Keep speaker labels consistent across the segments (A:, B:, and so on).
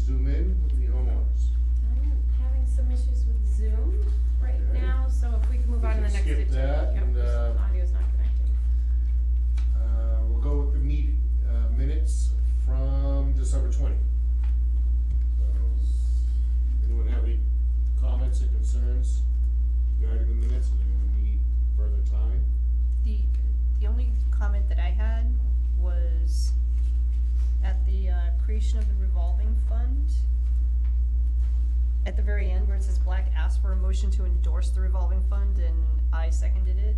A: zoom in with the homeowners?
B: I'm having some issues with Zoom right
A: Okay.
B: now, so if we can move
A: We
B: on to
A: can
B: the next
A: skip
B: iteration.
A: that
B: Yep,
A: and,
B: this audio's not connecting.
A: We'll go with the minutes from December 20. Anyone have any comments or concerns regarding the minutes? Does anyone need further time?
C: The only comment that I had was at the creation of the revolving fund, at the very end where it says Black asked for a motion to endorse the revolving fund and I seconded it.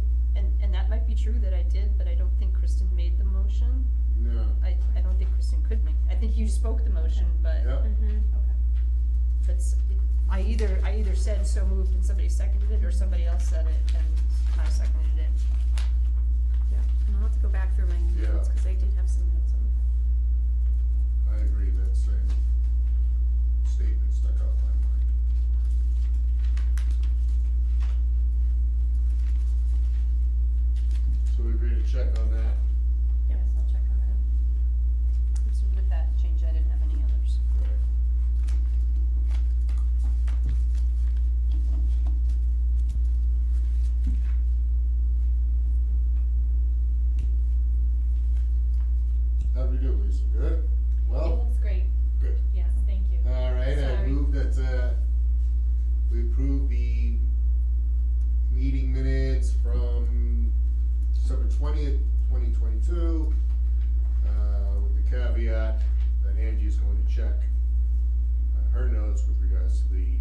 C: And that might be true that I did, but I don't think Kristen made the motion.
A: No.
C: I don't think Kristen could make, I think you spoke the motion, but
A: Yep.
B: Mm-hmm.
C: that's, I either said so moved and somebody seconded it, or somebody else said it and I seconded it.
B: Yeah, and I'll have to go back through my
A: Yeah.
B: notes, cause I did have some notes on
A: I agree, that same statement stuck out in my mind. So we agree to check on that?
C: Yes, I'll check on that. So with that change, I didn't have any others.
A: Right. How'd we do, Lisa? Good?
D: It
A: Well,
D: looks great,
A: good.
D: yes, thank you.
A: All right, I
D: Sorry.
A: move that, we approve the meeting minutes from December 20th, 2022, with the caveat that Angie's going to check her notes with regards to the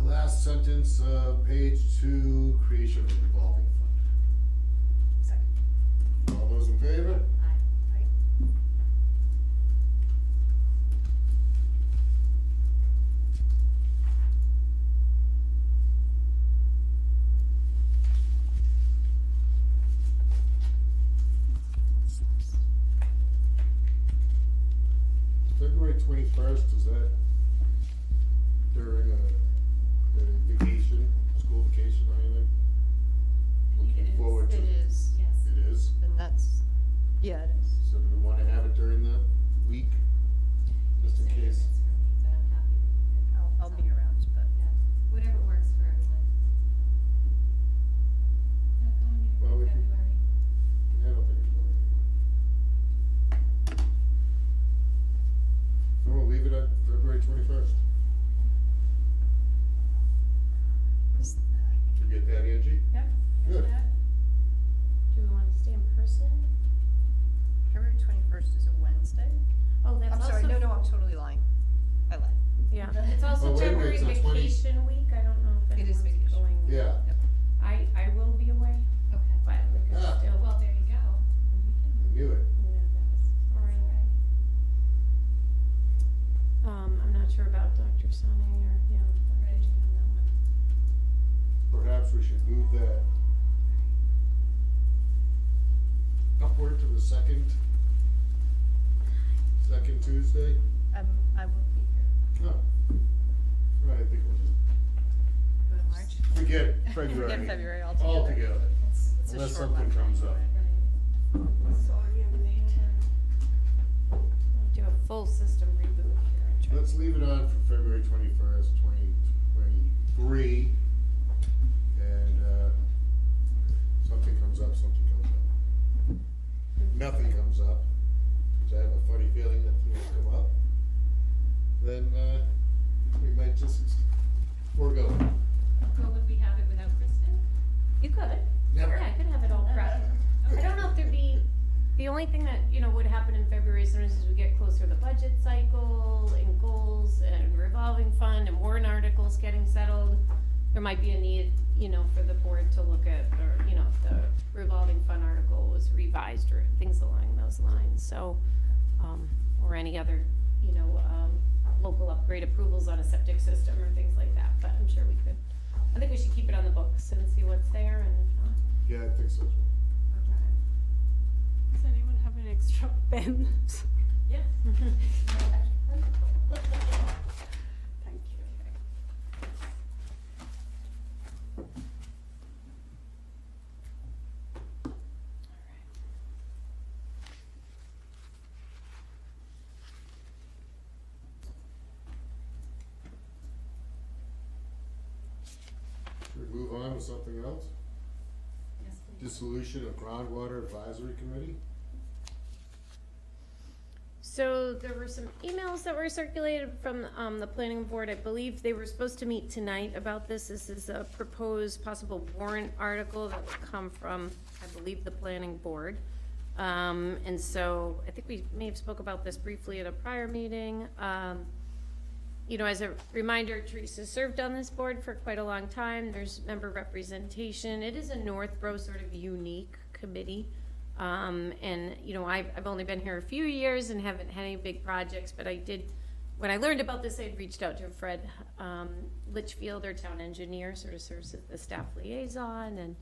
A: last sentence of page 2, creation of a revolving fund.
C: Second.
A: All those in favor?
D: Aye.
A: February 21st, is that during a vacation, school vacation or anything?
D: It
A: Looking
D: is.
A: forward to.
C: It is,
D: Yes.
A: It is?
C: and that's, yeah, it is.
A: So do we wanna have it during the week, just in
D: Say
A: case?
D: it's for me, but I'm happy to be here.
C: I'll be around, but.
D: Yeah, whatever works for everyone. Not going
A: Well, we
D: anywhere in
A: can-
D: February.
A: I don't think it's going anywhere. So we'll leave it at February 21st. Did you get that, Angie?
D: Yep.
A: Good.
D: got that.
B: Do we wanna stay in person?
C: February 21st is a Wednesday?
B: Oh, that's
C: I'm
B: also.
C: sorry, no, I'm totally lying. I lied.
B: Yeah, it's also
A: Oh, wait a minute,
B: February
A: it's the 20
B: vacation week, I don't know if
C: It is
B: anyone's
C: vacation.
B: going.
A: Yeah.
C: Yep.
B: I will be away,
D: Okay.
B: but we could
A: Ah.
B: still.
D: Well, there you go.
A: I knew it.
B: Yeah, that's alright. I'm not sure about Dr. Sane or, yeah, Dr.
D: Right.
B: Jane on that one.
A: Perhaps we should move that upward to the second Tuesday.
C: I won't be here.
A: Oh, right, I think we'll just
C: Go to March.
A: forget February.
C: Forget February altogether.
A: Altogether,
C: It's a
A: unless
C: short
A: something
C: one.
A: comes up.
D: Right.
C: Sorry, I'm late.
B: Do a full system reboot here and try.
A: Let's leave it on for February 21st, 2023. And, something comes up, something comes up. Nothing comes up, which I have a funny feeling that things will come up. Then, we might just forego it.
D: Well, would we have it without Kristen?
B: You could.
A: Never.
B: Yeah, I could have it all prepped. I don't know if there'd be, the only thing that, would happen in February sometimes as we get closer to the budget cycle and goals and revolving fund and warrant articles getting settled. There might be a need, for the board to look at, or, if the revolving fund article was revised or things along those lines, so, or any other, local upgrade approvals on a septic system or things like that, but I'm sure we could. I think we should keep it on the books and see what's there, and if not.
A: Yeah, I think so too.
E: Does anyone have an extra pen?
D: Yeah.
E: Thank you.
A: with something else?
D: Yes, please.
A: Dissolution of groundwater advisory committee?
B: So there were some emails that were circulated from the planning board. I believe they were supposed to meet tonight about this. This is a proposed possible warrant article that would come from, I believe, the planning board. And so I think we may have spoke about this briefly at a prior meeting. You know, as a reminder, Teresa served on this board for quite a long time. There's member representation. It is a Northborough sort of unique committee. And, you know, I've only been here a few years and haven't had any big projects, but I did, when I learned about this, I had reached out to Fred Litchfield, our town engineer, sort of serves as the staff liaison, and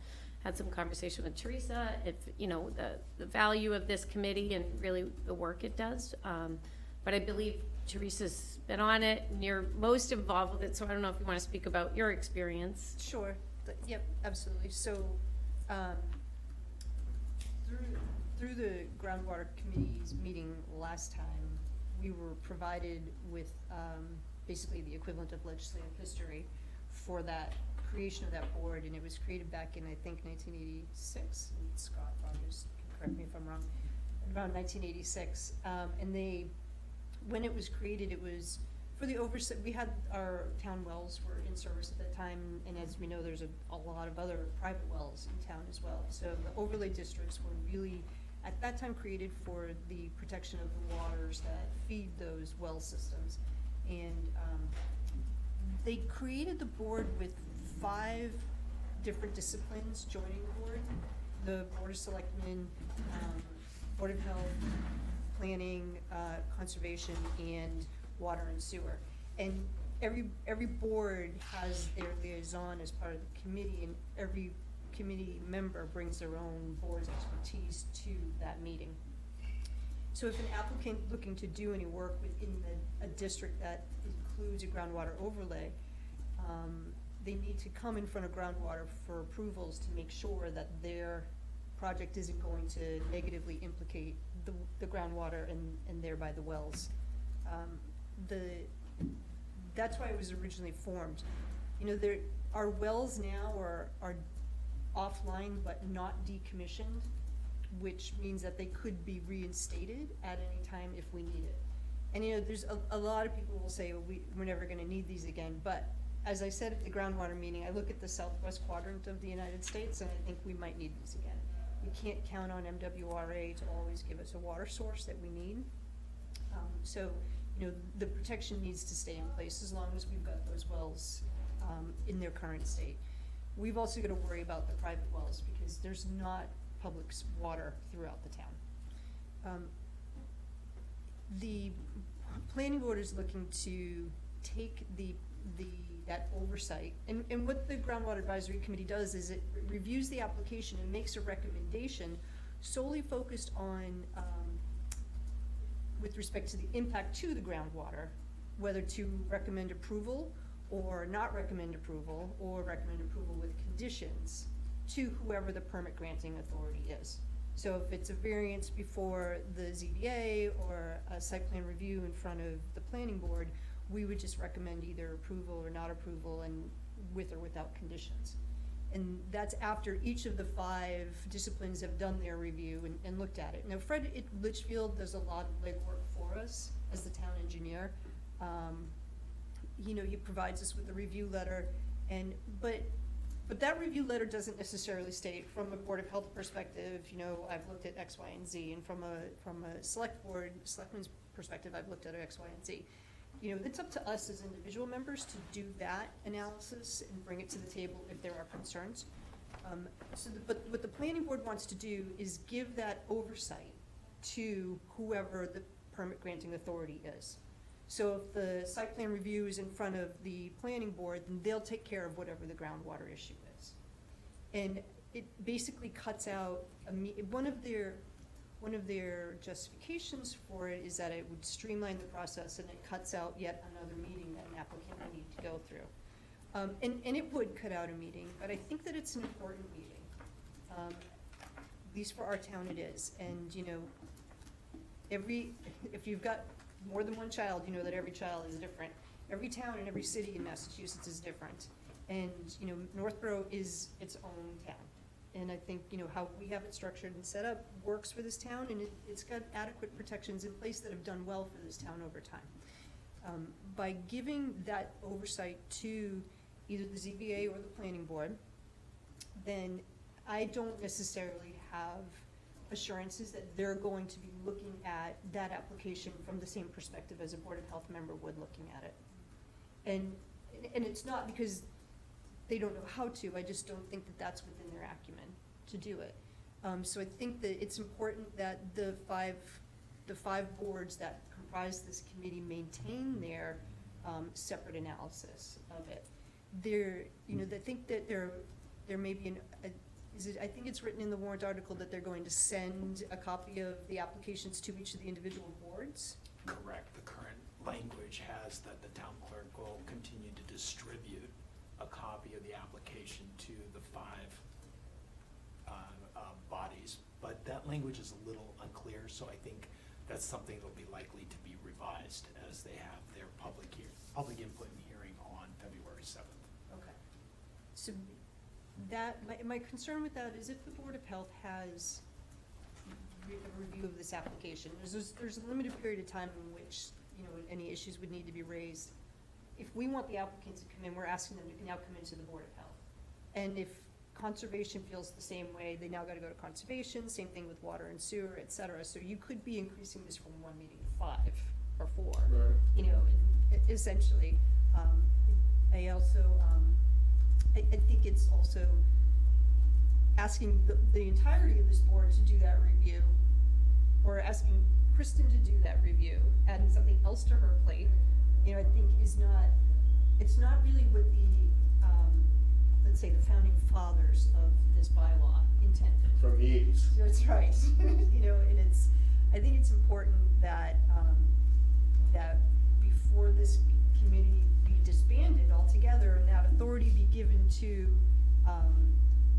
B: had some conversation with Teresa, if, you know, the value of this committee and really the work it does. But I believe Teresa's been on it, and you're most involved with it, so I don't know if you want to speak about your experience.
C: Sure, yep, absolutely. So, through the groundwater committee's meeting last time, we were provided with, basically the equivalent of legislative history for that creation of that board, and it was created back in, I think, 1986, and Scott Rogers can correct me if I'm wrong, around 1986, and when it was created, it was for the oversight. We had our town wells were in service at that time, and as we know, there's a lot of other private wells in town as well. So the overlay districts were really, at that time, created for the protection of the waters that feed those well systems. And they created the board with 5 different disciplines joining the board. The Board of Selectmen, Board of Health, Planning, Conservation, and Water and Sewer. And every board has their liaison as part of the committee, and every committee member brings their own board's expertise to that meeting. So if an applicant looking to do any work within a district that includes a groundwater overlay, they need to come in front of groundwater for approvals to make sure that their project isn't going to negatively implicate the groundwater and thereby the wells. That's why it was originally formed. You know, our wells now are offline but not decommissioned, which means that they could be reinstated at any time if we need it. And you know, there's a lot of people will say, well, we're never gonna need these again, but as I said at the groundwater meeting, I look at the southwest quadrant of the United States and I think we might need these again. We can't count on MWRA to always give us a water source that we need. So, you know, the protection needs to stay in place as long as we've got those wells in their current state. We've also got to worry about the private wells because there's not public water throughout the town. The planning board is looking to take that oversight, and what the groundwater advisory committee does is it reviews the application and makes a recommendation solely focused on with respect to the impact to the groundwater, whether to recommend approval or not recommend approval, or recommend approval with conditions to whoever the permit granting authority is. So if it's a variance before the ZBA or a site plan review in front of the planning board, we would just recommend either approval or not approval, and with or without conditions. And that's after each of the 5 disciplines have done their review and looked at it. Now, Fred Litchfield does a lot of legwork for us as the town engineer. You know, he provides us with a review letter, but that review letter doesn't necessarily state from a Board of Health perspective, you know, I've looked at X, Y, and Z, and from a selectman's perspective, I've looked at X, Y, and Z. You know, it's up to us as individual members to do that analysis and bring it to the table if there are concerns. But what the planning board wants to do is give that oversight to whoever the permit granting authority is. So if the site plan review is in front of the planning board, then they'll take care of whatever the groundwater issue is. And it basically cuts out, one of their justifications for it is that it would streamline the process and it cuts out yet another meeting that an applicant would need to go through. And it would cut out a meeting, but I think that it's an important meeting. At least for our town it is. And you know, if you've got more than one child, you know that every child is different. Every town and every city in Massachusetts is different. And, Northborough is its own town. And I think, how we have it structured and set up works for this town, and it's got adequate protections in place that have done well for this town over time. By giving that oversight to either the ZBA or the planning board, then I don't necessarily have assurances that they're going to be looking at that application from the same perspective as a Board of Health member would looking at it. And it's not because they don't know how to, I just don't think that that's within their acumen to do it. So I think that it's important that the five boards that comprise this committee maintain their separate analysis of it. I think that there may be I think it's written in the warrant article that they're going to send a copy of the applications to each of the individual boards.
F: Correct. The current language has that the town clerk will continue to distribute a copy of the application to the five bodies. But that language is a little unclear, so I think that's something that'll be likely to be revised as they have their public input and hearing on February 7th.
C: Okay. So my concern with that is if the Board of Health has a review of this application, there's a limited period of time in which, any issues would need to be raised. If we want the applicants to come in, we're asking them to now come into the Board of Health. And if Conservation feels the same way, they now gotta go to Conservation, same thing with Water and Sewer, et cetera. So you could be increasing this from one meeting to 5 or 4.
A: Right.
C: Essentially. I also, I think it's also asking the entirety of this board to do that review, or asking Kristen to do that review, adding something else to her plate, I think it's not really what the, let's say, the founding fathers of this bylaw intended.
A: From the 80s.
C: That's right. And I think it's important that, that before this committee be disbanded altogether and that authority be given to,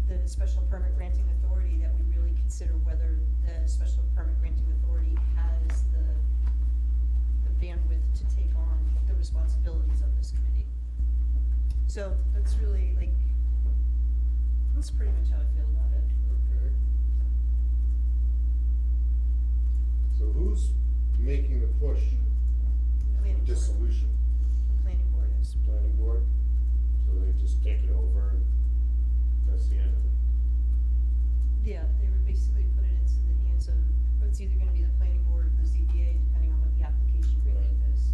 C: the special permit granting authority, that we really consider whether the special permit granting authority has the bandwidth to take on the responsibilities of this committee. So that's really, that's pretty much how I feel about it.
A: Okay. So who's making the push
C: Planning
A: for
C: board.
A: dissolution?
C: The planning board is.
A: Planning board? So they just take it over and that's the end of it?
C: Yeah, they would basically put it into the hands of, it's either gonna be the planning board or the ZBA, depending on what the application relief
A: Right.
C: is.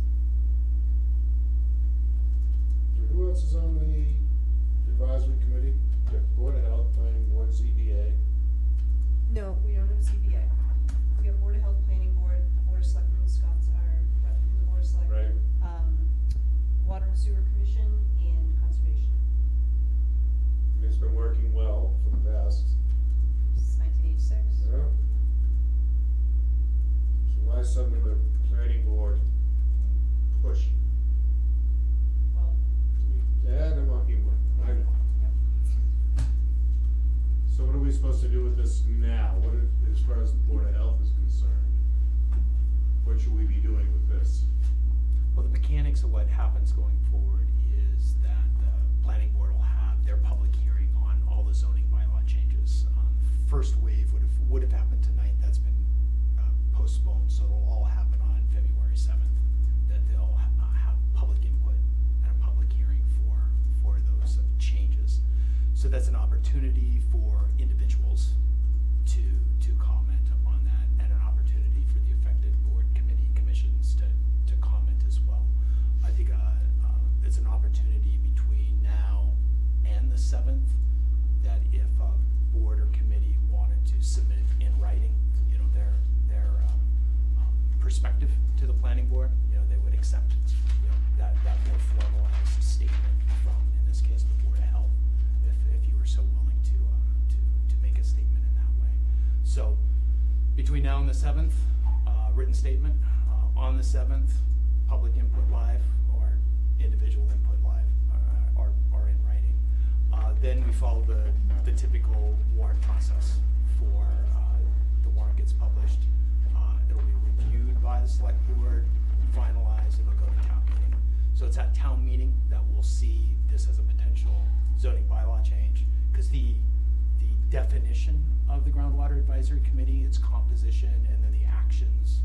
A: And who else is on the advisory committee? You have Board of Health, Planning Board, ZBA.
C: No, we don't have ZBA. We have Board of Health, Planning Board, Board of Selectmen, Scott's our rep from the Board of Selectmen.
A: Right.
C: Water and Sewer Commission, and Conservation.
A: And it's been working well for the past,
C: Since 1986.
A: yeah? So why suddenly the planning board push?
C: Well,
A: Yeah, no monkey work, I know. So what are we supposed to do with this now? As far as the Board of Health is concerned? What should we be doing with this?
F: Well, the mechanics of what happens going forward is that the planning board will have their public hearing on all the zoning bylaw changes. First wave would have happened tonight, that's been postponed, so it'll all happen on February 7th. That they'll have public input and a public hearing for those changes. So that's an opportunity for individuals to comment on that, and an opportunity for the affected board, committee, commissions to comment as well. I think it's an opportunity between now and the 7th that if a board or committee wanted to submit in writing, their perspective to the planning board, they would accept, that more formalized statement from, in this case, the Board of Health, if you were so willing to make a statement in that way. So between now and the 7th, written statement, on the 7th, public input live or individual input live, or in writing. Then we follow the typical warrant process for the warrant gets published. It'll be reviewed by the select board, finalized, it'll go to town meeting. So it's at town meeting that we'll see this as a potential zoning bylaw change. Because the definition of the groundwater advisory committee, its composition, and then the actions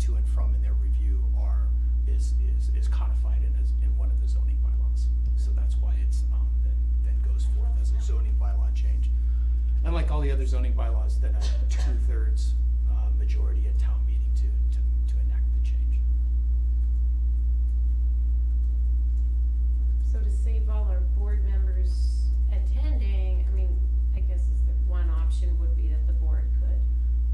F: to and from in their review is codified in one of the zoning bylaws. So that's why it's then goes forth as a zoning bylaw change. And like all the other zoning bylaws, then a 2/3 majority at town meeting to enact the change.
B: So to save all our board members attending, I mean, I guess is the one option would be that the board could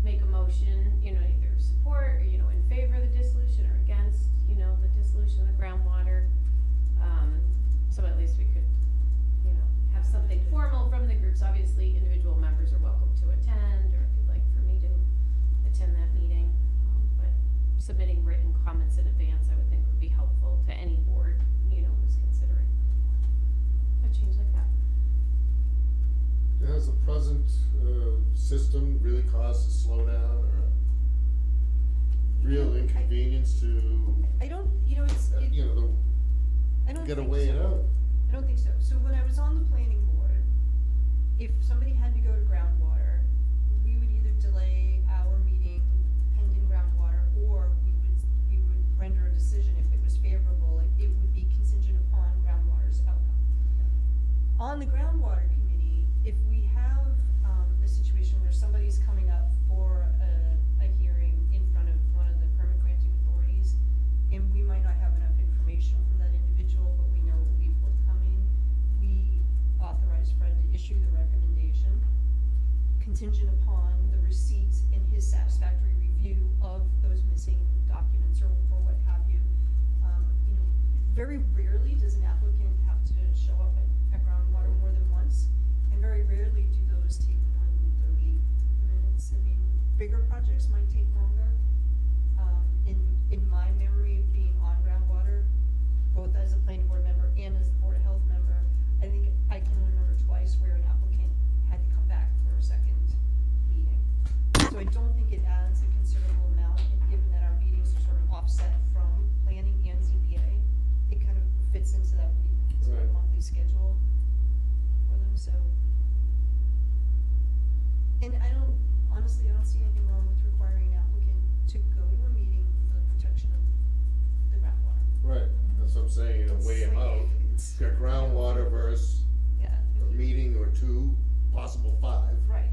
B: make a motion, either support or, in favor of the dissolution or against, the dissolution of the groundwater. So at least we could, have something formal from the groups. Obviously, individual members are welcome to attend, or if you'd like for me to attend that meeting. But submitting written comments in advance, I would think would be helpful to any board, who's considering a change like that.
A: Has the present system really caused a slowdown or a real inconvenience to,
C: I don't, it's, it, I don't
A: get
C: think
A: away it
C: so.
A: out?
C: I don't think so. So when I was on the planning board, if somebody had to go to groundwater, we would either delay our meeting pending groundwater, or we would render a decision if it was favorable. It would be contingent upon groundwater's outcome. On the groundwater committee, if we have a situation where somebody's coming up for a hearing in front of one of the permit granting authorities, and we might not have enough information from that individual, but we know it will be forthcoming, we authorize Fred to issue the recommendation contingent upon the receipt and his satisfactory review of those missing documents or what have you. Very rarely does an applicant have to show up at groundwater more than once, and very rarely do those take more than 30 minutes. I mean, bigger projects might take longer. In my memory of being on groundwater, both as a planning board member and as the board of health member, I think I can remember twice where an applicant had to come back for a second meeting. So I don't think it adds a considerable amount, and given that our meetings are sort of offset from planning and ZBA, it kind of fits into that sort of
A: Right.
C: monthly schedule for them, so. And honestly, I don't see anything wrong with requiring an applicant to go to a meeting for the protection of the groundwater.
A: Right, that's what I'm saying, weigh them out.
C: It's-
A: Got groundwater versus
C: Yeah.
A: a meeting or two, possible 5.
C: Right.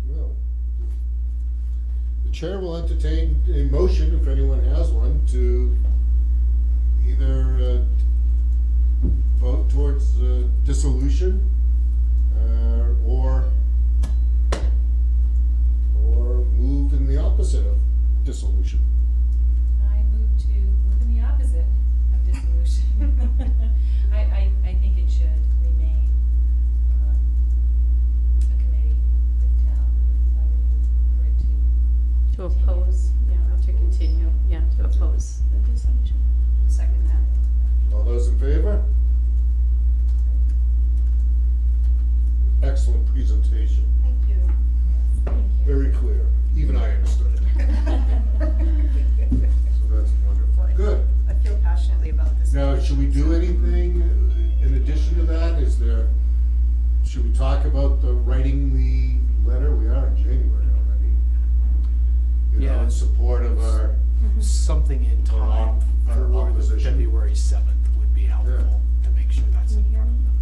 A: Well, the chair will entertain a motion, if anyone has one, to either vote towards dissolution or move in the opposite of dissolution.
D: I move to move in the opposite of dissolution. I think it should remain a committee with town, so I would move for it to.
B: To oppose, or to continue, to oppose the dissolution.
C: Second that.
A: All those in favor? Excellent presentation,
C: Thank you.
D: Thank you.
A: very clear, even I understood it. So that's wonderful, good.
C: I feel passionately about this.
A: Now, should we do anything in addition to that? Should we talk about writing the letter? We are in January already.
F: Yeah.
A: In support of our,
F: Something in time
A: Our
F: for the
A: opposition.
F: February 7th would be helpful to make sure that's in front of them.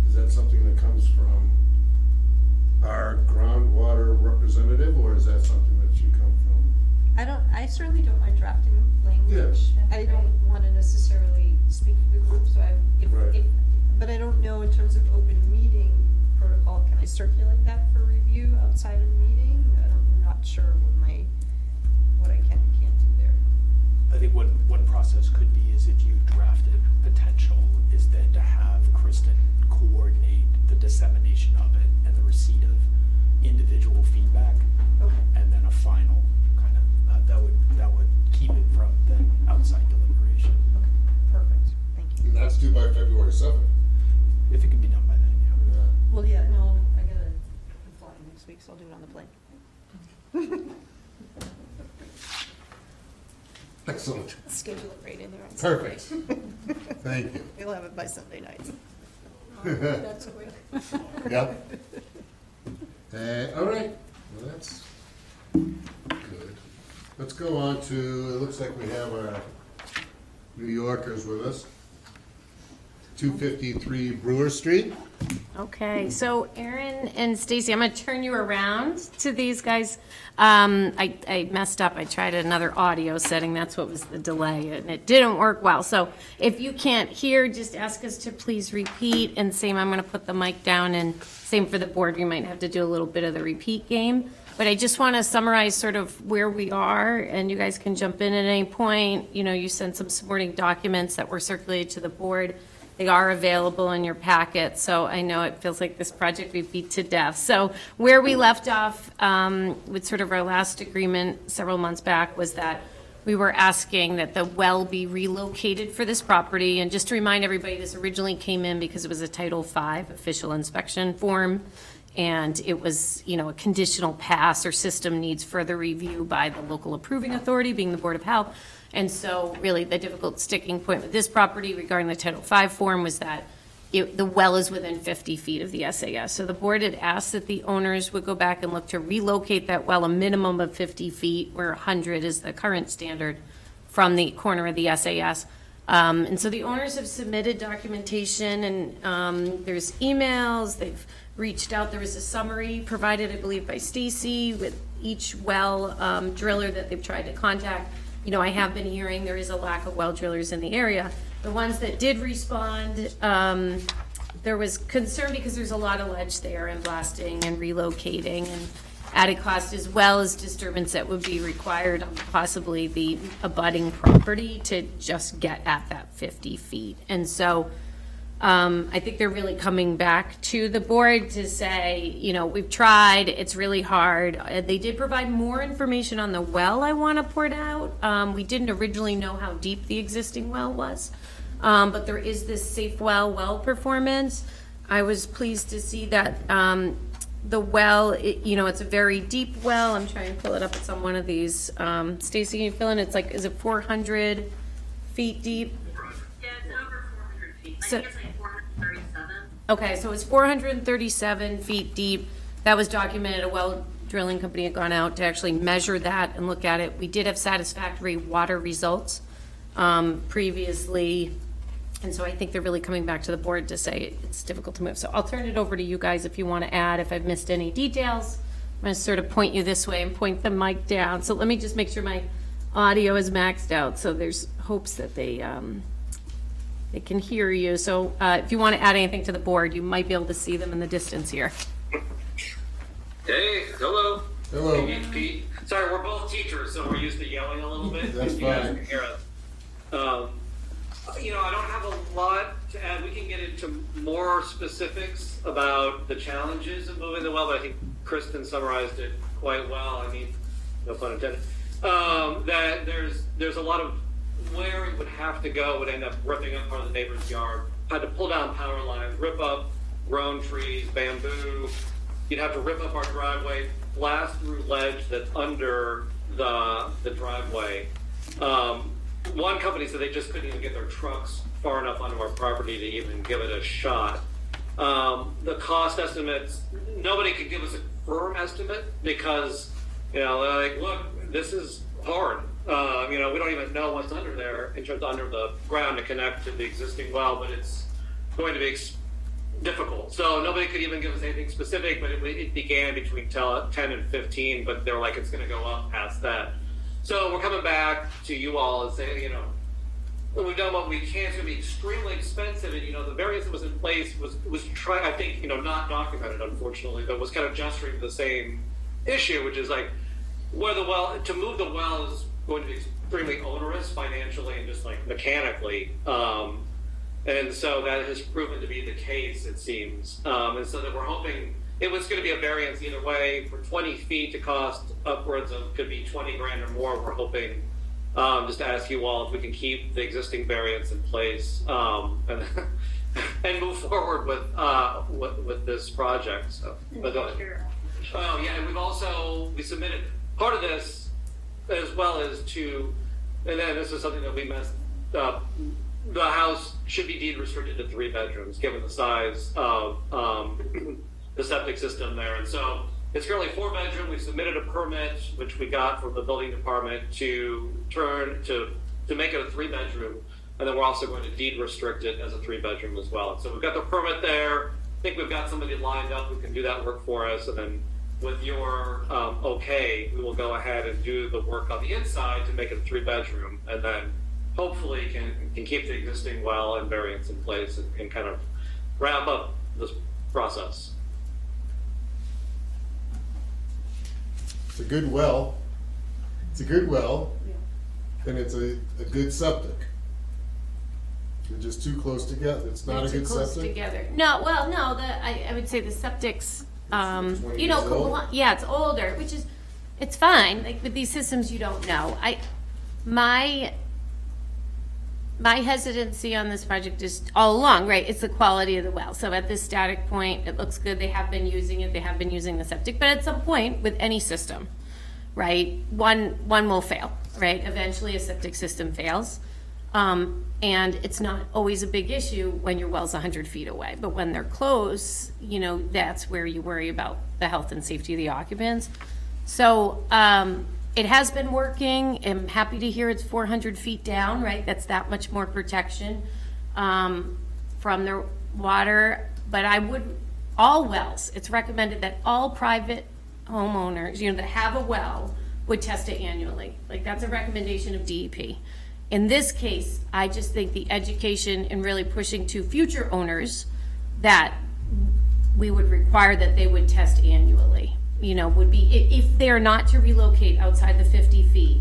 A: is that something that comes from our groundwater representative, or is that something that you come from?
C: I certainly don't mind drafting language.
A: Yes.
C: I don't wanna necessarily speak for the group, so
A: Right.
C: but I don't know in terms of open meeting protocol, can I circulate that for review outside of the meeting? I'm not sure what I can and can't do there.
F: I think one process could be is if you drafted potential is then to have Kristen coordinate the dissemination of it and the receipt of individual feedback,
C: Okay.
F: and then a final kind of, that would keep it from the outside deliberation.
C: Okay, perfect, thank you.
A: And that's due by February 7th.
F: If it can be done by then, yeah.
C: Well, yeah, no, I'm flying next week, so I'll do it on the plane.
A: Excellent.
C: Schedule it right in there on Sunday.
A: Perfect. Thank you.
C: We'll have it by Sunday night.
E: That's quick.
A: Yep. All right, well, that's good. Let's go on to, it looks like we have our New Yorkers with us. 253 Brewer Street.
B: Okay, so Erin and Stacy, I'm gonna turn you around to these guys. I messed up, I tried another audio setting, that's what was the delay, and it didn't work well. So if you can't hear, just ask us to please repeat, and same, I'm gonna put the mic down, and same for the board, we might have to do a little bit of the repeat game. But I just wanna summarize sort of where we are, and you guys can jump in at any point. You know, you sent some supporting documents that were circulated to the board. They are available in your packet, so I know it feels like this project we beat to death. So where we left off with sort of our last agreement several months back was that we were asking that the well be relocated for this property. And just to remind everybody, this originally came in because it was a Title V official inspection form. And it was, you know, a conditional pass or system needs further review by the local approving authority, being the Board of Health. And so really the difficult sticking point with this property regarding the Title V form was that the well is within 50 feet of the SAS. So the board had asked that the owners would go back and look to relocate that well a minimum of 50 feet, where 100 is the current standard, from the corner of the SAS. And so the owners have submitted documentation, and there's emails, they've reached out. There was a summary provided, I believe, by Stacy with each well driller that they've tried to contact. You know, I have been hearing there is a lack of well drillers in the area. The ones that did respond, there was concern because there's a lot of ledge there and blasting and relocating and added cost, as well as disturbance that would be required on possibly the abutting property to just get at that 50 feet. And so I think they're really coming back to the board to say, you know, we've tried, it's really hard. They did provide more information on the well I want to point out. We didn't originally know how deep the existing well was, but there is this safe well performance. I was pleased to see that the well, you know, it's a very deep well. I'm trying to pull it up. It's on one of these. Stacy, can you fill in? It's like, is it 400 feet deep?
G: Yeah, it's over 400 feet. I
B: So-
G: think it's like 437.
B: Okay, so it's 437 feet deep. That was documented. A well drilling company had gone out to actually measure that and look at it. We did have satisfactory water results previously. And so I think they're really coming back to the board to say it's difficult to move. So I'll turn it over to you guys if you want to add, if I've missed any details. I'm going to sort of point you this way and point the mic down. So let me just make sure my audio is maxed out. So there's hopes that they can hear you. So if you want to add anything to the board, you might be able to see them in the distance here.
H: Hey, hello.
A: Hello.
H: Pete. Sorry, we're both teachers, so we're used to yelling a little bit.
A: That's
H: You guys
A: fine.
H: can hear us. You know, I don't have a lot to add. We can get into more specifics about the challenges of moving the well, but I think Kristen summarized it quite well. I mean, no pun intended. That there's a lot of where it would have to go would end up ripping up part of the neighbor's yard. Had to pull down power lines, rip up grown trees, bamboo. You'd have to rip up our driveway, blast through ledge that's under the driveway. One company said they just couldn't even get their trucks far enough onto our property to even give it a shot. The cost estimates, nobody could give us a firm estimate because, you know, they're like, look, this is hard. You know, we don't even know what's under there in terms of under the ground to connect to the existing well, but it's going to be difficult. So nobody could even give us anything specific, but it began between 10 and 15, but they're like, it's going to go up past that. So we're coming back to you all and saying, you know, we've done what we can. It's going to be extremely expensive. And, you know, the variance that was in place was trying, I think, you know, not documented, unfortunately, but was kind of gesturing to the same issue, which is like, where the well, to move the well is going to be extremely onerous financially and just like mechanically. And so that has proven to be the case, it seems. And so that we're hoping it was going to be a variance either way. For 20 feet to cost upwards of, could be 20 grand or more. We're hoping just to ask you all if we can keep the existing variance in place and move forward with this project. So, but go ahead. Oh yeah, and we submitted part of this as well as to and then this is something that we messed up. The house should be deed restricted to 3 bedrooms, given the size of the septic system there. And so it's currently 4 bedroom. We submitted a permit, which we got from the building department, to make it a 3 bedroom. And then we're also going to deed restrict it as a 3 bedroom as well. So we've got the permit there. I think we've got somebody lined up who can do that work for us. And then with your okay, we will go ahead and do the work on the inside to make it a 3 bedroom, and then hopefully can keep the existing well and variance in place and kind of wrap up this process.
A: It's a good well. It's a good well, and it's a good septic. They're just too close together. It's not a
B: They're
A: good
B: too close
A: septic.
B: together. No, well, no, I would say the septic's,
A: 20
B: you know,
A: years old?
B: yeah, it's older, which is, it's fine. Like with these systems, you don't know. My hesitancy on this project is all along, right? It's the quality of the well. So at this static point, it looks good. They have been using it. They have been using the septic. But at some point, with any system, right, one will fail, right? Eventually, a septic system fails. And it's not always a big issue when your well's 100 feet away. But when they're close, you know, that's where you worry about the health and safety of the occupants. So, it has been working. I'm happy to hear it's 400 feet down, right? That's that much more protection from the water. But all wells, it's recommended that all private homeowners, you know, that have a well would test it annually. Like that's a recommendation of DEP. In this case, I just think the education and really pushing to future owners that we would require that they would test annually. You know, would be, if they're not to relocate outside the 50 feet,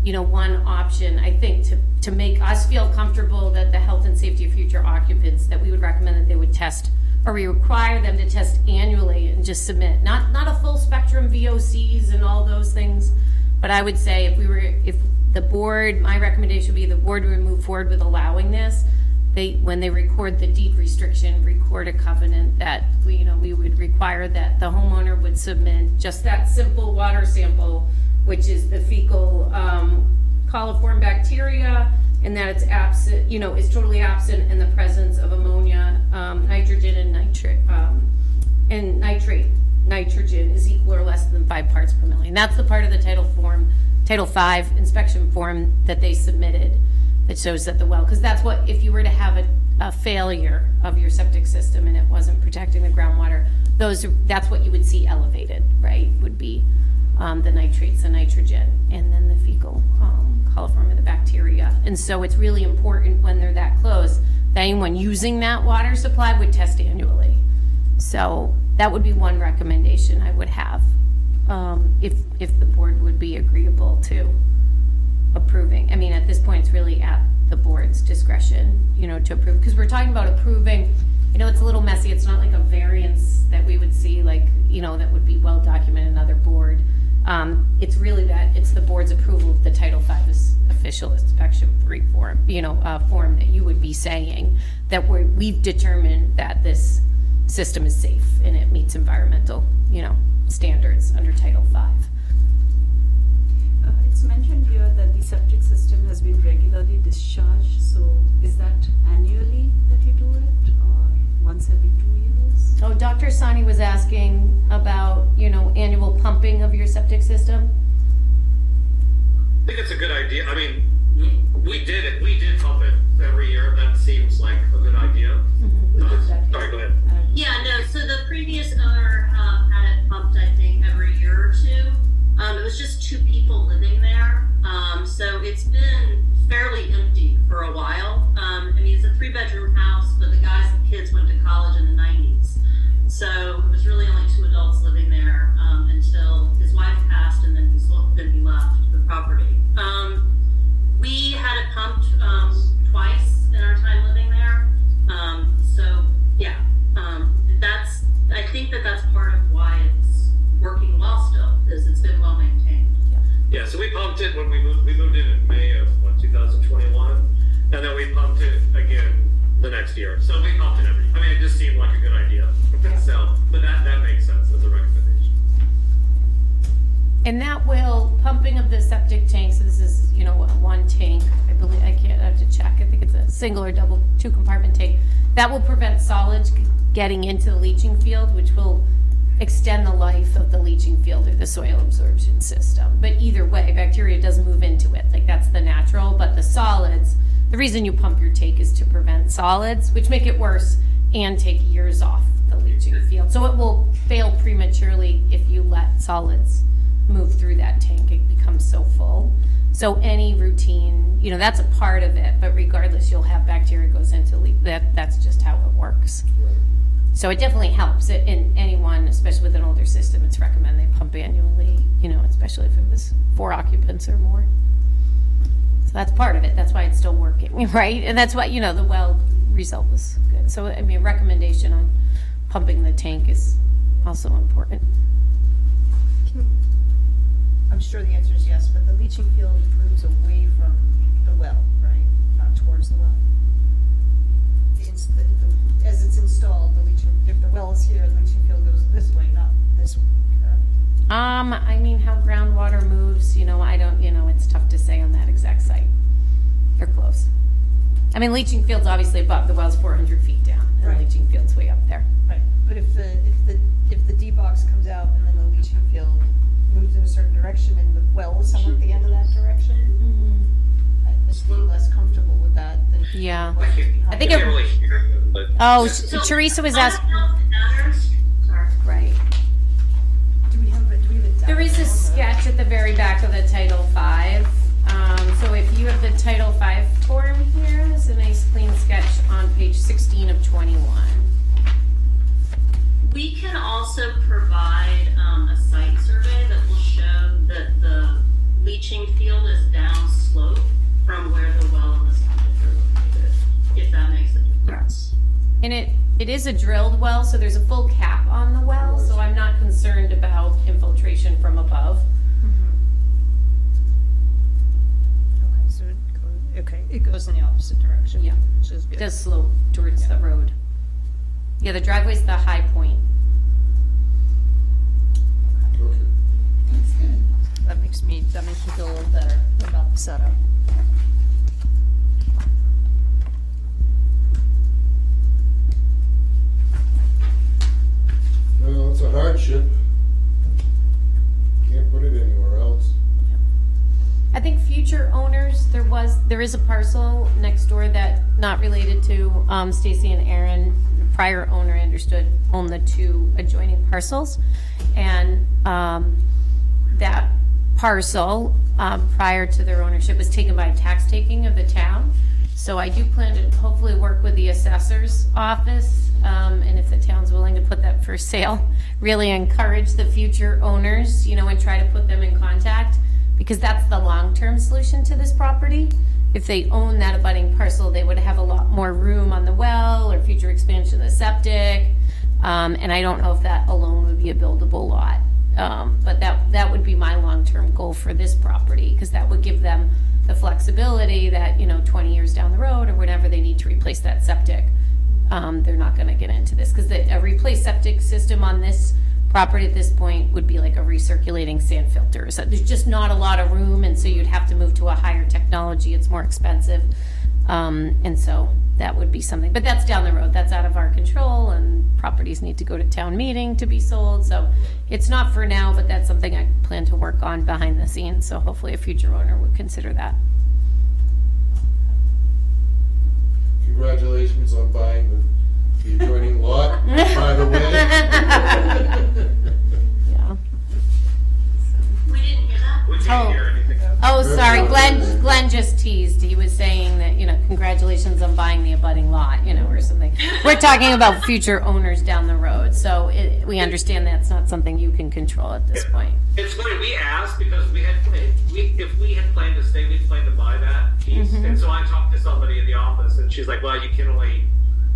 B: you know, one option, I think, to make us feel comfortable that the health and safety of future occupants, that we would recommend that they would test, or we require them to test annually and just submit, not a full spectrum VOCs and all those things, but I would say if the board, my recommendation would be the board would move forward with allowing this. When they record the deed restriction, record a covenant that we would require that the homeowner would submit just that simple water sample, which is the fecal coliform bacteria, and that it's absent, is totally absent in the presence of ammonia, nitrogen, and nitrate. Nitrogen is equal or less than 5 parts per million. That's the part of the Title V inspection form that they submitted that shows that the well, because that's what, if you were to have a failure of your septic system and it wasn't protecting the groundwater, that's what you would see elevated, right? Would be the nitrates, the nitrogen, and then the fecal coliform of the bacteria. And so it's really important when they're that close that anyone using that water supply would test annually. So that would be one recommendation I would have, if the board would be agreeable to approving. I mean, at this point, it's really at the board's discretion, to approve, because we're talking about approving, it's a little messy. It's not like a variance that we would see, like, that would be well documented in another board. It's really that it's the board's approval of the Title V official inspection form, form that you would be saying that we've determined that this system is safe and it meets environmental, standards under Title V.
E: It's mentioned here that the septic system has been regularly discharged, so is that annually that you do it, or once every 2 years?
B: Oh, Dr. Sani was asking about, annual pumping of your septic system.
H: I think it's a good idea. I mean, we did it. We did pump it every year. That seems like a good idea. Sorry, go ahead.
G: Yeah, no, so the previous owner had it pumped, I think, every year or two. It was just 2 people living there. So it's been fairly empty for a while. I mean, it's a 3-bedroom house, but the guys and kids went to college in the 90s. So it was really only 2 adults living there until his wife passed, and then he left the property. We had it pumped twice in our time living there. So yeah, I think that's part of why it's working well still, is it's been well maintained.
H: Yeah, so we pumped it when we moved in May of 2021, and then we pumped it again the next year. So we pumped it it just seemed like a good idea. So, but that makes sense as a recommendation.
B: And that will, pumping of the septic tank, so this is, you know, one tank, I believe, I have to check, I think it's a single or double, 2-compartment tank. That will prevent solids getting into the leaching field, which will extend the life of the leaching field or the soil absorption system. But either way, bacteria does move into it, like that's the natural, but the solids, the reason you pump your tank is to prevent solids, which make it worse and take years off the leaching field. So it will fail prematurely if you let solids move through that tank. It becomes so full. So any routine, you know, that's a part of it, but regardless, you'll have bacteria goes into that's just how it works. So it definitely helps it in anyone, especially with an older system. It's recommended they pump annually, you know, especially if it was 4 occupants or more. So that's part of it. That's why it's still working, right? And that's why, you know, the well result was good. So, I mean, recommendation on pumping the tank is also important.
C: I'm sure the answer is yes, but the leaching field moves away from the well, right? Not towards the well. As it's installed, the leaching, if the well is here, the leaching field goes this way, not this way. Correct?
B: I mean, how groundwater moves, you know, I don't, you know, it's tough to say on that exact site. They're close. I mean, leaching field's obviously above, the well's 400 feet down, and
C: Right.
B: the leaching field's way up there.
C: Right, but if the D-box comes out and then the leaching field moves in a certain direction and the well is somewhere at the end of that direction, I'd just be less comfortable with that than.
B: Yeah.
C: what's behind
B: I think
H: I
B: it-
H: can't really hear you, but.
B: Oh,
G: So,
B: Teresa was
G: I don't
B: asking,
G: know if it matters. Sorry.
B: right.
C: Do we have a
B: There is a sketch at the very back of the Title V. So if you have the Title V form here, there's a nice clean sketch on page 16 of 21.
G: We can also provide a site survey that will show that the leaching field is down slope from where the well and the septic are located, if that makes a difference.
B: And it is a drilled well, so there's a full cap on the well, so I'm not concerned about infiltration from above.
C: Okay, it goes in the opposite direction.
B: Yeah.
C: Which is
B: It
C: good.
B: does slope towards the road. Yeah, the driveway's the high point.
A: Okay.
C: That makes me feel a little better about the setup.
A: Well, it's a hardship. Can't put it anywhere else.
B: I think future owners, there is a parcel next door that, not related to Stacy and Aaron, the prior owner, I understood, owned the 2 adjoining parcels. And that parcel, prior to their ownership, was taken by tax taking of the town. So I do plan to hopefully work with the assessor's office, and if the town's willing to put that for sale, really encourage the future owners, you know, and try to put them in contact, because that's the long-term solution to this property. If they own that abutting parcel, they would have a lot more room on the well or future expansion of the septic. And I don't know if that alone would be a buildable lot. But that would be my long-term goal for this property, because that would give them the flexibility that, you know, 20 years down the road or whenever they need to replace that septic, they're not gonna get into this. Because a replaced septic system on this property at this point would be like a recirculating sand filter. So there's just not a lot of room, and so you'd have to move to a higher technology. It's more expensive. And so that would be something, but that's down the road. That's out of our control, and properties need to go to town meeting to be sold. So it's not for now, but that's something I plan to work on behind the scenes. So hopefully a future owner would consider that.
A: Congratulations on buying the adjoining lot, by the way.
B: Yeah.
G: We didn't hear that?
H: We
B: Oh.
H: can't hear anything.
B: Oh, sorry, Glenn just teased. He was saying that, you know, congratulations on buying the abutting lot, you know, or something. We're talking about future owners down the road, so we understand that's not something you can control at this point.
H: It's funny, we asked because if we had planned to stay, we'd planned to buy that piece. And so I talked to somebody in the office and she's like, well, you can only,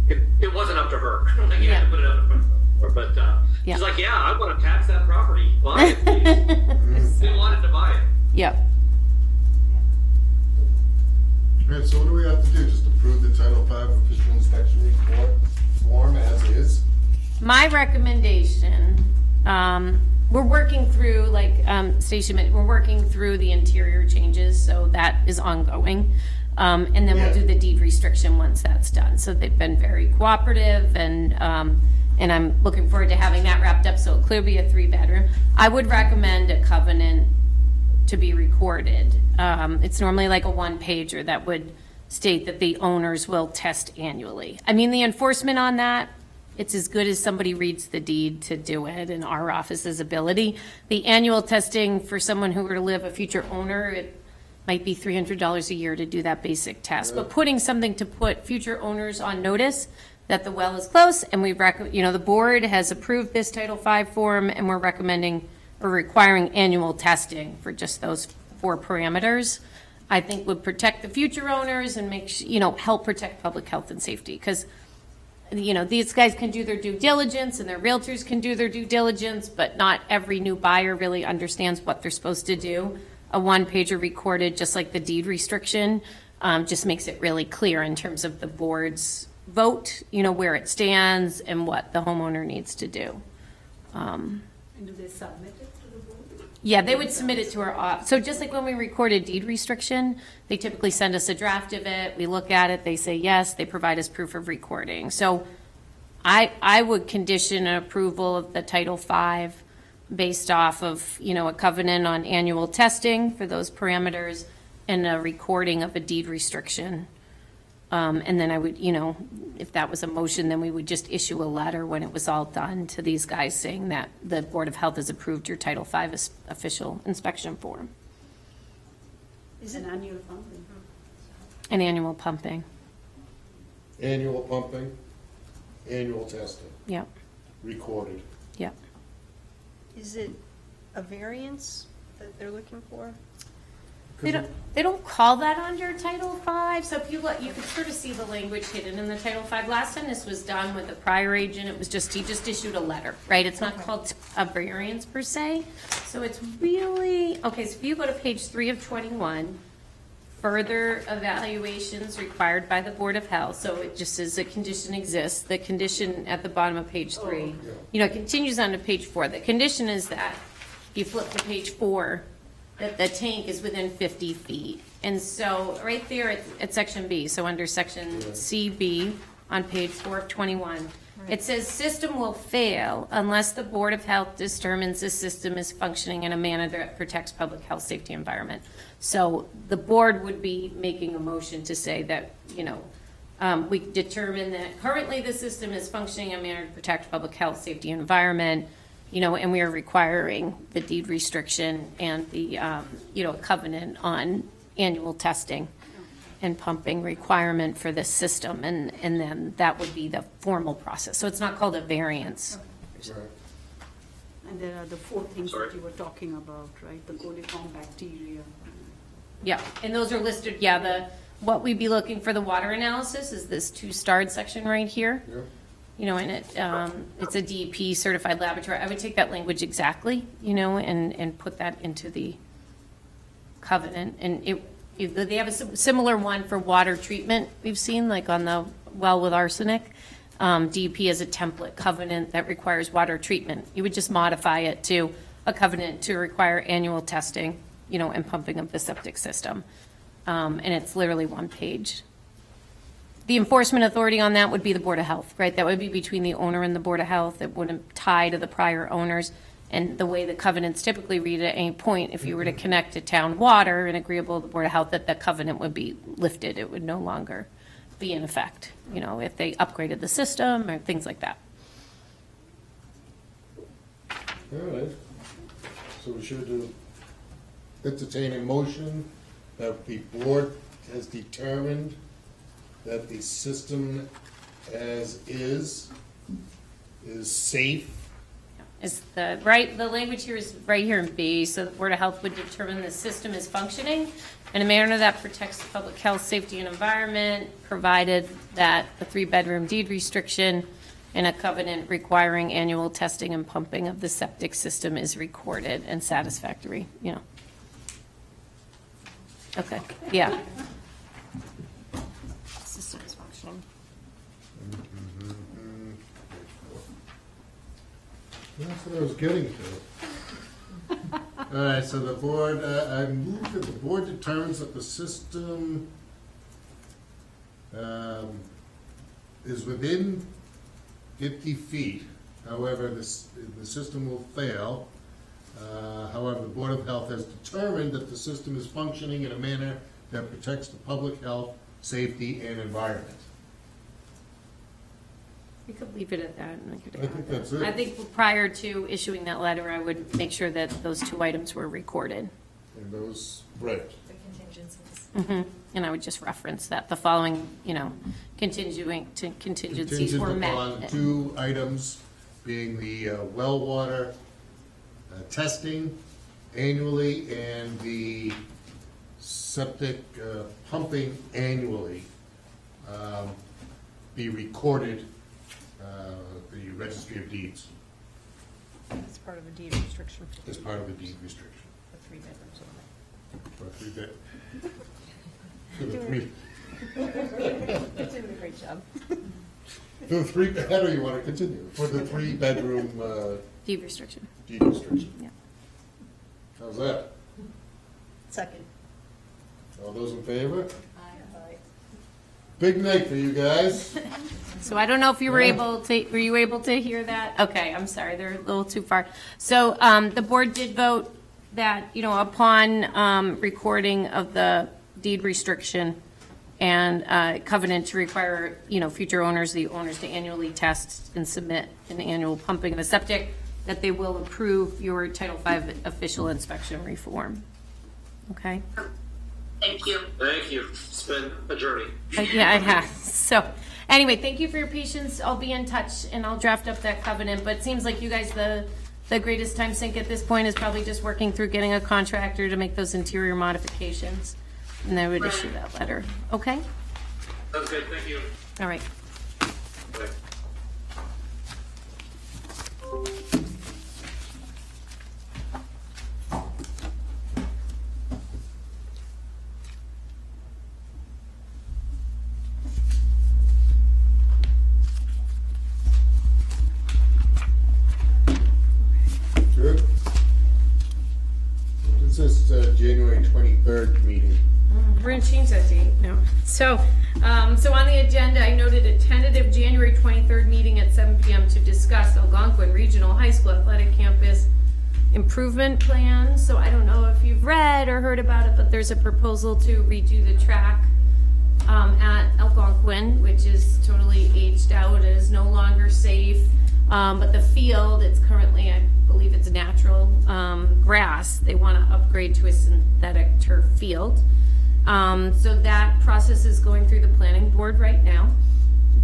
H: it wasn't up to her. Like, you had to put it up in front of her. But
B: Yeah.
H: she's like, yeah, I want to tax that property. Buy it, please. We wanted to buy it.
B: Yep.
A: Alright, so what do we have to do? Just approve the Title V official inspection report form as is?
B: My recommendation we're working through, like, Stacia mentioned, we're working through the interior changes, so that is ongoing. And then we'll
A: Yeah.
B: do the deed restriction once that's done. So they've been very cooperative, and I'm looking forward to having that wrapped up, so it'll clearly be a 3-bedroom. I would recommend a covenant to be recorded. It's normally like a 1-pager that would state that the owners will test annually. I mean, the enforcement on that, it's as good as somebody reads the deed to do it in our office's ability. The annual testing for someone who were to live a future owner, it might be $300 a year to do that basic test. But putting something to put future owners on notice that the well is close, and the board has approved this Title V form, and we're recommending or requiring annual testing for just those 4 parameters, I think would protect the future owners and help protect public health and safety. Because, these guys can do their due diligence and their realtors can do their due diligence, but not every new buyer really understands what they're supposed to do. A 1-pager recorded, just like the deed restriction, just makes it really clear in terms of the board's vote, where it stands and what the homeowner needs to do.
E: And do they submit it to the board?
B: Yeah, they would submit it to our office. So just like when we record a deed restriction, they typically send us a draft of it. We look at it, they say yes, they provide us proof of recording. So I would condition an approval of the Title V based off of, a covenant on annual testing for those parameters and a recording of a deed restriction. And then I would, if that was a motion, then we would just issue a letter when it was all done to these guys saying that the Board of Health has approved your Title V official inspection form.
E: Is it annual pumping?
B: And annual pumping.
A: Annual pumping, annual testing,
B: Yep,
A: recorded.
B: yep.
C: Is it a variance that they're looking for?
B: They don't call that under Title V, so if you look, you can sort of see the language hidden in the Title V. Last time this was done with a prior agent, he just issued a letter, right? It's not called a variance per se. So it's really, okay, so if you go to page 3 of 21, further evaluations required by the Board of Health, so it just says a condition exists. The condition at the bottom of page 3, it continues on to page 4. The condition is that, if you flip to page 4, that the tank is within 50 feet. And so right there at section B, so under section CB on page 4 of 21, it says system will fail unless the Board of Health determines the system is functioning in a manner that protects public health, safety, environment. So the board would be making a motion to say that, we determine that currently the system is functioning in a manner to protect public health, safety, environment, and we are requiring the deed restriction and the, covenant on annual testing and pumping requirement for this system, and then that would be the formal process. So it's not called a variance.
A: Right.
E: And there are the 4 things
H: Sorry.
E: that you were talking about, right? The coliform bacteria.
B: Yeah, and those are listed, what we'd be looking for the water analysis is this 2-starred section right here.
A: Yeah.
B: And it's a DEP certified laboratory. I would take that language exactly, and put that into the covenant. And they have a similar one for water treatment we've seen, like on the well with arsenic. DEP is a template covenant that requires water treatment. You would just modify it to a covenant to require annual testing, and pumping of the septic system. And it's literally 1 page. The enforcement authority on that would be the Board of Health, right? That would be between the owner and the Board of Health. It wouldn't tie to the prior owners. And the way the covenants typically read at any point, if you were to connect to town water and agreeable to the Board of Health, that covenant would be lifted. It would no longer be in effect, if they upgraded the system or things like that.
A: All right. So we should entertain a motion that the board has determined that the system as is safe.
B: Is the language here is right here in B, so the Board of Health would determine the system is functioning in a manner that protects public health, safety, and environment, provided that the 3-bedroom deed restriction and a covenant requiring annual testing and pumping of the septic system is recorded and satisfactory, Okay, yeah.
C: System is functioning.
A: That's what I was getting to. All right, so the board, I move that the board determines that the system is within 50 feet. However, the system will fail. However, the Board of Health has determined that the system is functioning in a manner that protects the public health, safety, and environment.
B: We could leave it at that. And I could
A: I think
B: add
A: that's
B: that.
A: it.
B: I think prior to issuing that letter, I would make sure that those two items were recorded.
A: And those, right.
D: The contingencies.
B: And I would just reference that the following, contingencies
A: Contingent
B: were met.
A: upon two items being the well water testing annually and the septic pumping annually be recorded, the registry of deeds
C: It's part of a deed restriction
A: as part of the deed restriction.
C: for 3 bedrooms
A: For a three-bed. For
C: only.
A: the three,
C: You're doing a great job.
A: for the three-bed, how do you want to continue? For the three-bedroom
B: Deed restriction.
A: deed restriction.
B: Yeah.
A: How's that?
C: Second.
A: All those in favor?
C: Aye.
A: Big night for you guys.
B: So I don't know if you were were you able to hear that? Okay, I'm sorry, they're a little too far. So, the board did vote that, upon, recording of the deed restriction and, covenant to require, future owners, the owners to annually test and submit an annual pumping of a septic, that they will approve your Title V official inspection reform. Okay?
G: Thank you.
H: Thank you. It's been a journey.
B: Yeah, it has. So, anyway, thank you for your patience. I'll be in touch and I'll draft up that covenant. But it seems like you guys, the greatest time sink at this point is probably just working through getting a contractor to make those interior modifications. And then I would issue that letter. Okay?
H: Sounds good. Thank you.
B: All right.
H: Bye.
A: Good. This is January 23rd meeting.
B: We're gonna change that date now. So on the agenda, I noted a tentative January 23rd meeting at 7 p.m. to discuss Algonquin Regional High School Athletic Campus improvement plan. So I don't know if you've read or heard about it, but there's a proposal to redo the track at Algonquin, which is totally aged out, it is no longer safe. But the field, it's currently, I believe it's natural grass. They want to upgrade to a synthetic turf field. So that process is going through the planning board right now.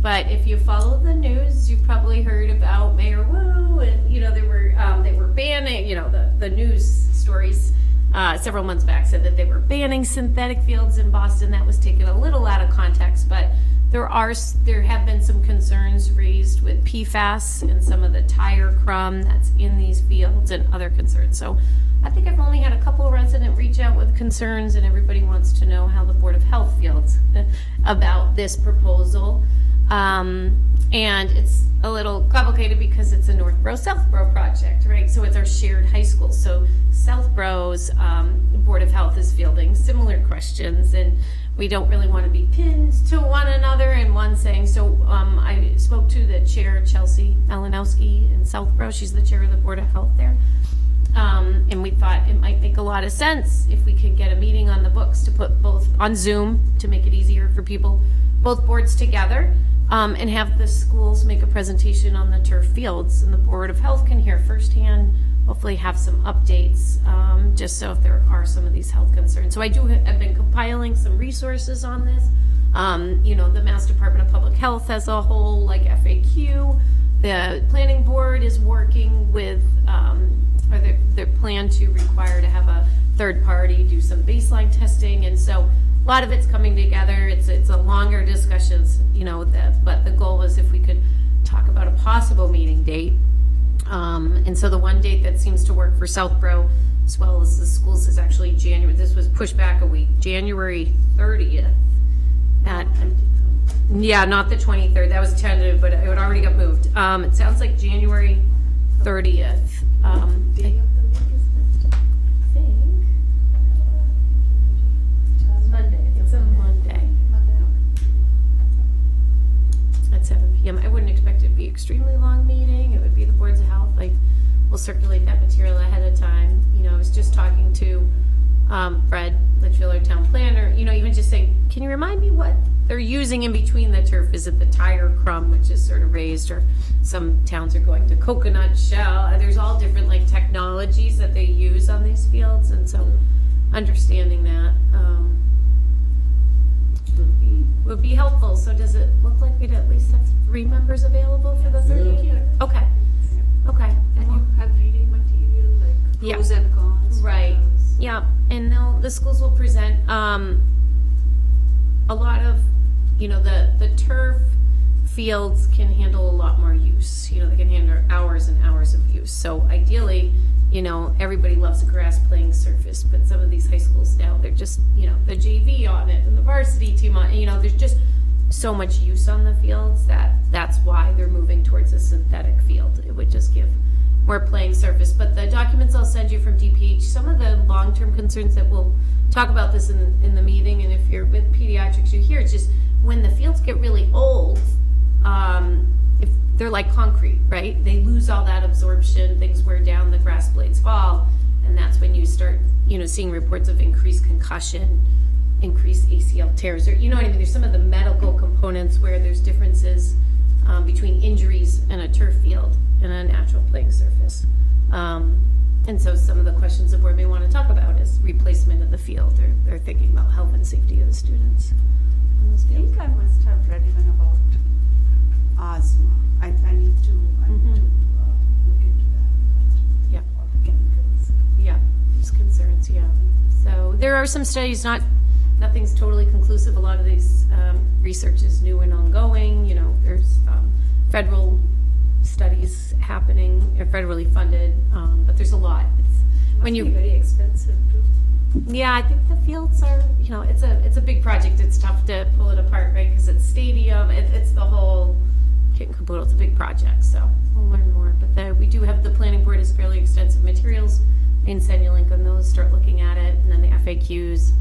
B: But if you follow the news, you've probably heard about Mayor Wu, and they were banning. The news stories several months back said that they were banning synthetic fields in Boston. That was taken a little out of context, but there have been some concerns raised with PFAS and some of the tire crumb that's in these fields and other concerns. So I think I've only had a couple of residents reach out with concerns, and everybody wants to know how the Board of Health feels about this proposal. And it's a little complicated because it's a Northborough Southborough project, right? So it's our shared high school. So Southborough's Board of Health is fielding similar questions, and we don't really want to be pinned to one another. And one saying, so I spoke to the chair, Chelsea Malinowski in Southborough. She's the chair of the Board of Health there. And we thought it might make a lot of sense if we could get a meeting on the books to put both on Zoom to make it easier for people, both boards together, and have the schools make a presentation on the turf fields, and the Board of Health can hear firsthand, hopefully have some updates, just so if there are some of these health concerns. So I've been compiling some resources on this. The Mass Department of Public Health as a whole, like FAQ. The planning board is working with, or their plan to require to have a third party do some baseline testing, and so a lot of it's coming together. It's a longer discussions, but the goal was if we could talk about a possible meeting date. And so the one date that seems to work for Southborough as well as the schools is actually this was pushed back a week, January 30th. Yeah, not the 23rd, that was tentative, but it already got moved. It sounds like January 30th.
E: Day of the week is that?
B: extremely long meeting. It would be the boards of health. Like, we'll circulate that material ahead of time. You know, I was just talking to Fred Litchfield, our town planner, you know, even just saying, can you remind me what they're using in between the turf? Is it the tire crumb, which is sort of raised, or some towns are going to coconut shell? There's all different like technologies that they use on these fields, and so understanding that would be helpful. So does it look like we'd at least have 3 members available for the 30th?
E: Yeah.
B: Okay. Okay.
E: And you have reading material like
B: Yeah.
E: pros and cons.
B: Right.
E: because-
B: Yeah, and the schools will present a lot of, you know, the turf fields can handle a lot more use. You know, they can handle hours and hours of use. So ideally, you know, everybody loves a grass playing surface, but some of these high schools now, they're just, you know, the JV on it and the varsity team on it, you know, there's just so much use on the fields that's why they're moving towards a synthetic field. It would just give more playing surface. But the documents I'll send you from DPH, some of the long-term concerns that we'll talk about this in the meeting, and if you're with pediatrics, you hear, it's just when the fields get really old, if they're like concrete, right? They lose all that absorption, things wear down, the grass blades fall, and that's when you start, you know, seeing reports of increased concussion, increased ACL tears, or, you know what I mean? There's some of the medical components where there's differences between injuries in a turf field and a natural playing surface. And so some of the questions the board may want to talk about is replacement of the field. They're thinking about health and safety of the students on those
E: I
B: fields.
E: think I must have read even about asthma. I need to look into that.
B: Yeah.
E: All the chemicals.
B: Yeah, there's concerns, yeah. So there are some studies, nothing's totally conclusive. A lot of these research is new and ongoing. You know, there's federal studies happening, federally funded, but there's a lot.
E: Must be very expensive too.
B: Yeah, I think the fields are, you know, it's a big project. It's tough to pull it apart, right? Because it's stadium, it's the whole kit and caboodle. It's a big project, so we'll learn more. But we do have, the planning board has fairly extensive materials. I can send you a link on those, start looking at it, and then the FAQs.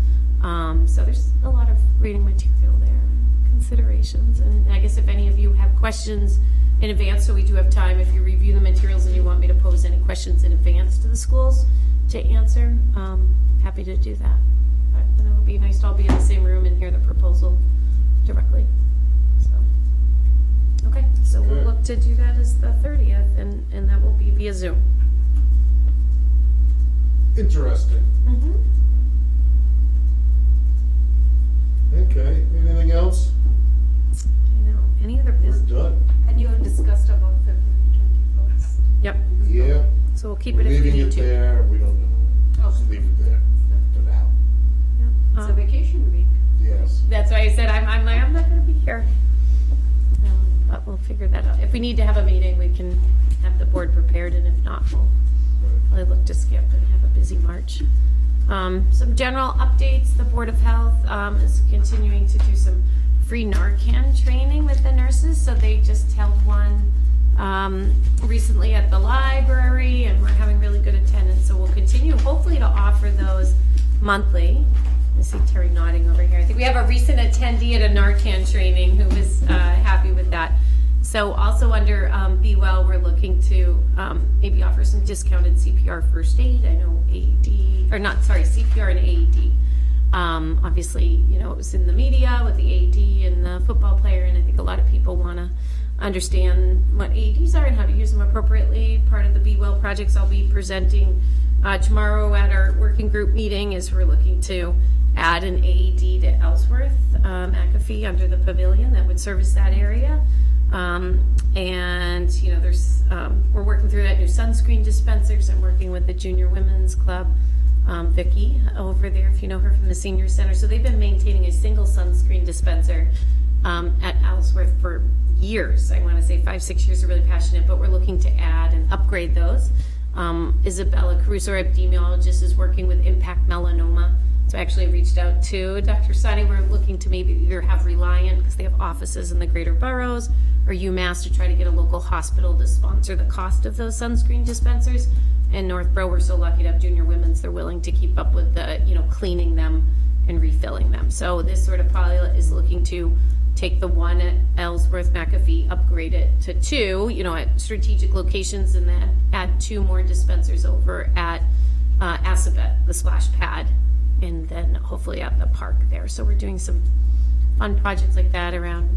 B: So there's a lot of reading material there, considerations. And I guess if any of you have questions in advance, so we do have time, if you review the materials and you want me to pose any questions in advance to the schools to answer, happy to do that. But then it would be nice to all be in the same room and hear the proposal directly. So, okay, so we'll
A: Good.
B: look to do that as the 30th, and that will be via Zoom.
A: Interesting.
B: Mm-hmm.
A: Okay, anything else?
B: I know. Any other
A: We're
B: business?
A: done.
E: And you discussed about February 21st.
B: Yep.
A: Yeah.
B: So we'll keep it if we
A: Leaving
B: need
A: it
B: to.
A: there, we don't know. Just leave it there for now.
E: It's a vacation week.
A: Yes.
B: That's why I said I'm not gonna be here. But we'll figure that out. If we need to have a meeting, we can have the board prepared, and if not, we'll look to skip and have a busy March. Some general updates. The Board of Health is continuing to do some free Narcan training with the nurses. So they just held one recently at the library, and we're having really good attendance. So we'll continue, hopefully, to offer those monthly. I see Terry nodding over here. I think we have a recent attendee at a Narcan training who was happy with that. So also under Be Well, we're looking to maybe offer some discounted CPR first aid. I know CPR and AED. Obviously, you know, it was in the media with the AED and the football player, and I think a lot of people want to understand what AEDs are and how to use them appropriately. Part of the Be Well projects I'll be presenting tomorrow at our working group meeting is we're looking to add an AED to Ellsworth, McAfee under the pavilion that would service that area. And, you know, there's, we're working through that new sunscreen dispensers. I'm working with the Junior Women's Club, Vicki over there, if you know her from the Senior Center. So they've been maintaining a single sunscreen dispenser at Ellsworth for years. I want to say 5-6 years. Are really passionate, but we're looking to add and upgrade those. Isabella Caruso, our epidemiologist, is working with Impact Melanoma. So I actually reached out to Dr. Sani. We're looking to maybe either have Reliant, because they have offices in the greater boroughs, or UMass to try to get a local hospital to sponsor the cost of those sunscreen dispensers. And Northborough, we're so lucky to have Junior Women's. They're willing to keep up with the, you know, cleaning them and refilling them. So this sort of probably is looking to take the one at Ellsworth McAfee, upgrade it to 2, at strategic locations, and then add 2 more dispensers over at Assabet, the splash pad, and then hopefully at the park there. So we're doing some fun projects like that around,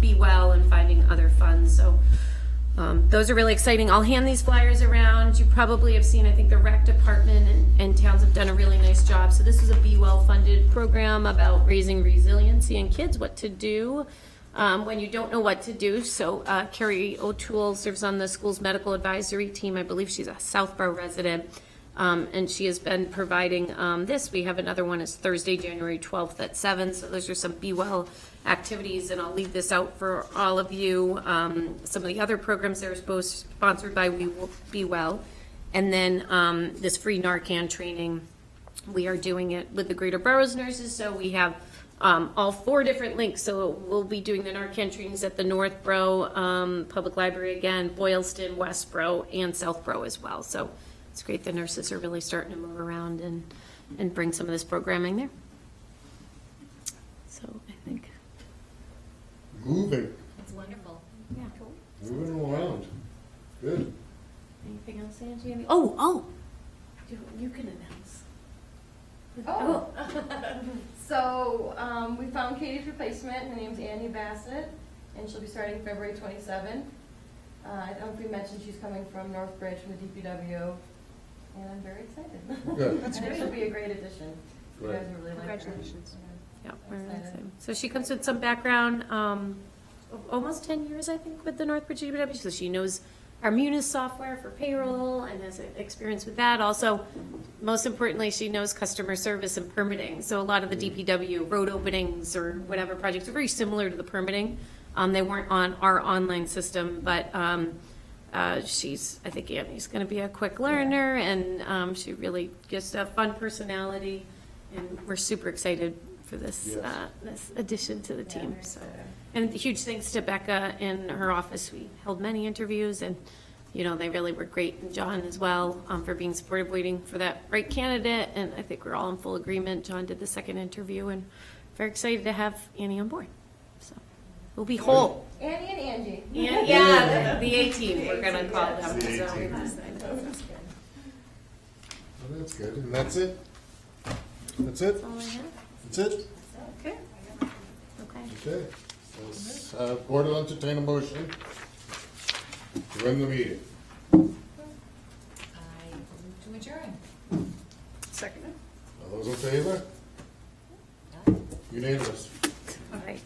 B: Be Well and finding other funds. So those are really exciting. I'll hand these flyers around. You probably have seen, I think the rec department and towns have done a really nice job. So this is a Be Well funded program about raising resiliency in kids, what to do when you don't know what to do. So Carrie O'Toole serves on the school's medical advisory team. I believe she's a Southborough resident. And she has been providing this. We have another one. It's Thursday, January 12th at 7. So those are some Be Well activities, and I'll leave this out for all of you. Some of the other programs that are sponsored by Be Well. And then this free Narcan training, we are doing it with the Greater Boroughs nurses. So we have all 4 different links. So we'll be doing the Narcan trainings at the Northborough Public Library again, Boylston, Westborough, and Southborough as well. So it's great the nurses are really starting to move around and bring some of this programming there. So I think,
A: Moving,
D: It's wonderful.
B: yeah, cool.
A: moving around. Good.
B: Anything else, Angie? Oh, you can announce.
I: Oh. So, we found Katie's replacement. Her name's Annie Bassett, and she'll be starting February 27th. I don't know if we mentioned she's coming from Northbridge from the DPW, and I'm very excited.
A: Good.
C: That's
I: I think
C: great.
I: she'll be a great addition. You
A: Great.
I: guys will really like her.
C: Congratulations.
B: Yeah, we're really
I: Excited.
B: excited. So she comes with some background, almost 10 years, I think, with the Northbridge DPW. So she knows our Munis software for payroll and has experience with that. Also, most importantly, she knows customer service and permitting. So a lot of the DPW road openings or whatever projects are very similar to the permitting. They weren't on our online system, but I think Annie's going to be a quick learner, and she really just a fun personality, and we're super excited for this
A: Yes.
B: this addition to the
I: Yeah,
B: team.
I: very
B: So,
I: excited.
B: and huge thanks to Becca in her office. We held many interviews, and they really were great. And John as well for being supportive, waiting for that right candidate. And I think we're all in full agreement. John did the second interview, and very excited to have Annie on board. So we'll be whole.
I: Annie and Angie.
B: Yeah, the A team, we're gonna call them.
A: The A
B: So-
A: team. Well, that's good. And that's it? That's it?
B: That's all I have.
A: That's it?
B: Okay. Okay.
A: Okay. So, Board will entertain a motion to end the meeting.
D: I move to adjourn.
C: Second.
A: All those in favor? Unanimous.
B: All right.